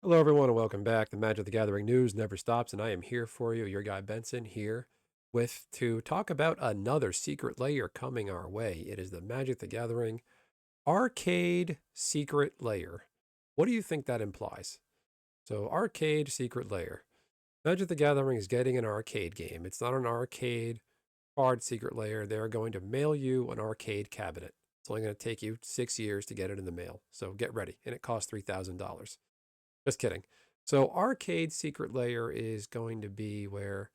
Hello, everyone, and welcome back. The Magic the Gathering news never stops, and I am here for you, your guy Benson, here to talk about another secret layer coming our way. It is the Magic the Gathering Arcade Secret Layer. What do you think that implies? So, Arcade Secret Layer. Magic the Gathering is getting an arcade game. It's not an arcade card secret layer. They're going to mail you an arcade cabinet. It's only going to take you 6 years to get it in the mail. So get ready. And it costs $3,000. Just kidding. So Arcade Secret Layer is going to be where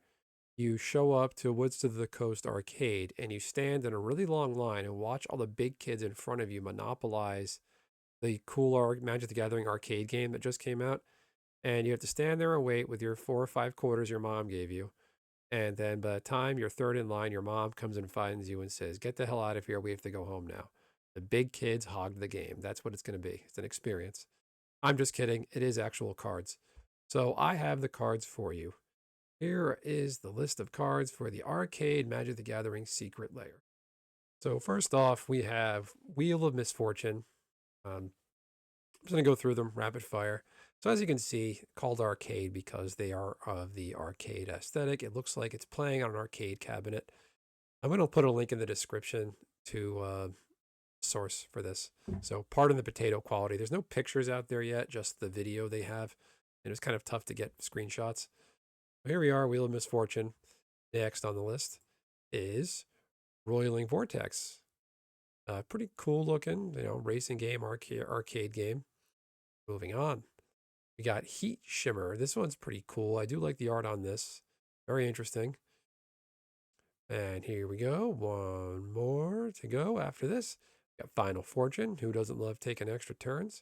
you show up to Woods to the Coast arcade and you stand in a really long line and watch all the big kids in front of you monopolize the cool Magic the Gathering arcade game that just came out. And you have to stand there and wait with your 4 or 5 quarters your mom gave you. And then by the time you're third in line, your mom comes and finds you and says, "Get the hell out of here. We have to go home now." The big kids hogged the game. That's what it's going to be. It's an experience. I'm just kidding. It is actual cards. So I have the cards for you. Here is the list of cards for the Arcade Magic the Gathering Secret Layer. So first off, we have Wheel of Misfortune. I'm just going to go through them rapid fire. So as you can see, called arcade because they are of the arcade aesthetic. It looks like it's playing on an arcade cabinet. I'm going to put a link in the description to source for this. So pardon the potato quality. There's no pictures out there yet, just the video they have. And it was kind of tough to get screenshots. Here we are, Wheel of Misfortune. Next on the list is Roiling Vortex. Pretty cool looking, racing game, arcade game. Moving on. We got Heat Shimmer. This one's pretty cool. I do like the art on this. Very interesting. And here we go. One more to go after this. We got Final Fortune. Who doesn't love taking extra turns?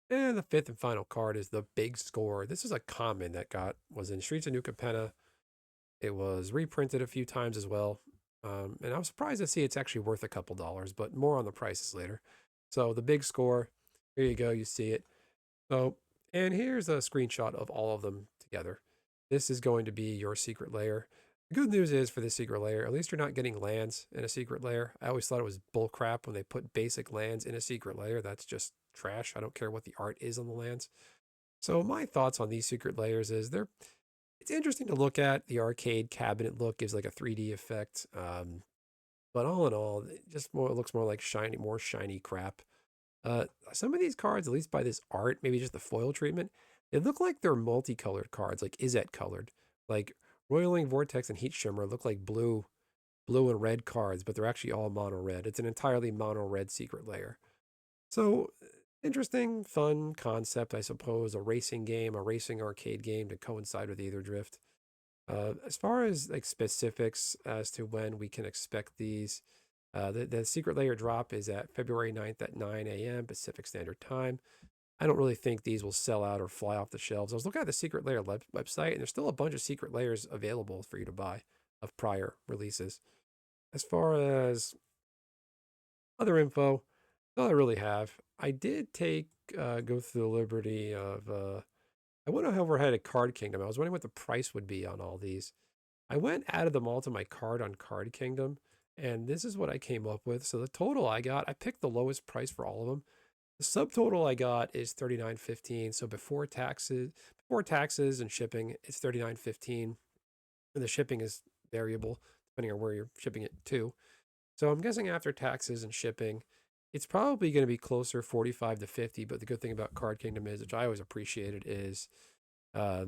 And the fifth and final card is the Big Score. This is a common that was in Streets of New Capenna. It was reprinted a few times as well. And I was surprised to see it's actually worth a couple dollars, but more on the prices later. So the Big Score, here you go, you see it. So, and here's a screenshot of all of them together. This is going to be your secret layer. The good news is for this secret layer, at least you're not getting lands in a secret layer. I always thought it was bull crap when they put basic lands in a secret layer. That's just trash. I don't care what the art is on the lands. So my thoughts on these secret layers is it's interesting to look at. The arcade cabinet look gives like a 3D effect. But all in all, it looks more like shiny crap. Some of these cards, at least by this art, maybe just the foil treatment, they look like they're multicolored cards, like Izzet colored. Like Roiling Vortex and Heat Shimmer look like blue and red cards, but they're actually all mono red. It's an entirely mono red secret layer. So interesting, fun concept, I suppose. A racing game, a racing arcade game to coincide with Aether Drift. As far as like specifics as to when we can expect these, the secret layer drop is at February 9th at 9 a.m. Pacific Standard Time. I don't really think these will sell out or fly off the shelves. I was looking at the secret layer website, and there's still a bunch of secret layers available for you to buy of prior releases. As far as other info, all I really have. I did go through the liberty of I went over ahead at Card Kingdom. I was wondering what the price would be on all these. I went added them all to my card on Card Kingdom, and this is what I came up with. So the total I got, I picked the lowest price for all of them. The subtotal I got is $39.15. So before taxes and shipping, it's $39.15. And the shipping is variable depending on where you're shipping it to. So I'm guessing after taxes and shipping, it's probably going to be closer 45 to 50. But the good thing about Card Kingdom is, which I always appreciated, is uh,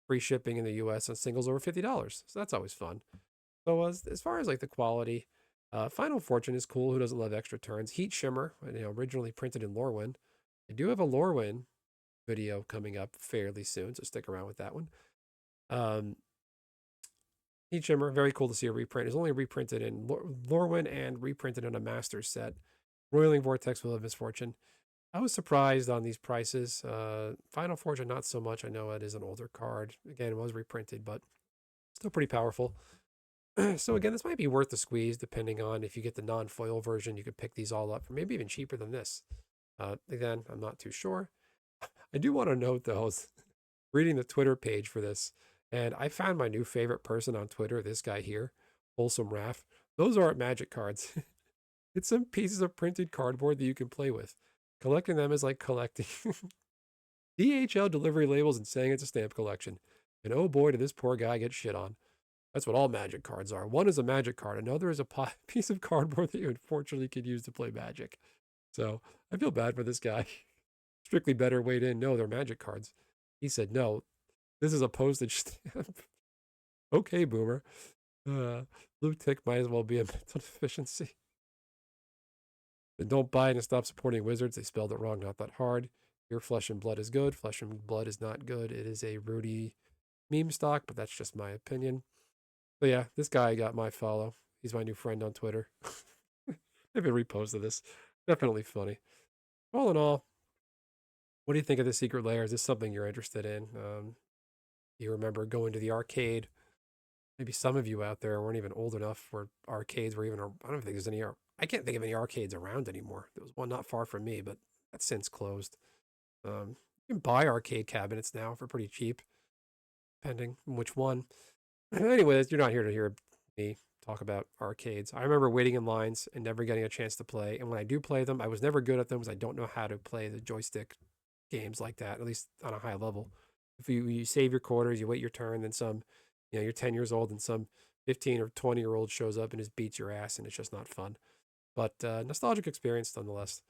free shipping in the US on singles over $50. So that's always fun. So as far as like the quality, Final Fortune is cool. Who doesn't love extra turns? Heat Shimmer, originally printed in Lorwyn. I do have a Lorwyn video coming up fairly soon, so stick around with that one. Um, Heat Shimmer, very cool to see a reprint. It's only reprinted in Lorwyn and reprinted in a Masters set. Roiling Vortex, Wheel of Misfortune. I was surprised on these prices. Final Fortune, not so much. I know it is an older card. Again, it was reprinted, but still pretty powerful. So again, this might be worth the squeeze, depending on if you get the non-foil version. You could pick these all up for maybe even cheaper than this. Again, I'm not too sure. I do want to note, though, I was reading the Twitter page for this, and I found my new favorite person on Twitter, this guy here, Wholesome Raff. Those aren't magic cards. It's some pieces of printed cardboard that you can play with. Collecting them is like collecting DHL delivery labels and saying it's a stamp collection. And oh boy, did this poor guy get shit on. That's what all Magic cards are. One is a Magic card, another is a piece of cardboard that you unfortunately could use to play Magic. So I feel bad for this guy. Strictly Better weighed in. No, they're Magic cards. He said, no, this is a postage stamp. Okay, boomer. Blue tick might as well be a mental deficiency. Then don't buy it and stop supporting Wizards. They spelled it wrong, not that hard. Your Flesh and Blood is good. Flesh and Blood is not good. It is a Rudy meme stock, but that's just my opinion. So yeah, this guy got my follow. He's my new friend on Twitter. Maybe reposted this. Definitely funny. All in all, what do you think of the Secret Lair? Is this something you're interested in? Do you remember going to the arcade? Maybe some of you out there weren't even old enough where arcades were even. I don't think there's any. I can't think of any arcades around anymore. There was one not far from me, but that's since closed. You can buy arcade cabinets now for pretty cheap, depending on which one. Anyways, you're not here to hear me talk about arcades. I remember waiting in lines and never getting a chance to play. And when I do play them, I was never good at them because I don't know how to play the joystick games like that, at least on a high level. If you save your quarters, you wait your turn, then some, you're 10 years old and some 15 or 20-year-old shows up and just beats your ass, and it's just not fun. But nostalgic experience nonetheless.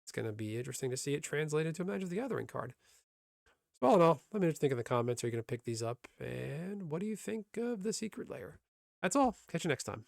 It's going to be interesting to see it translated to a Magic the Gathering card. So all in all, let me know what you think in the comments. Are you going to pick these up? And what do you think of the Secret Lair? That's all. Catch you next time.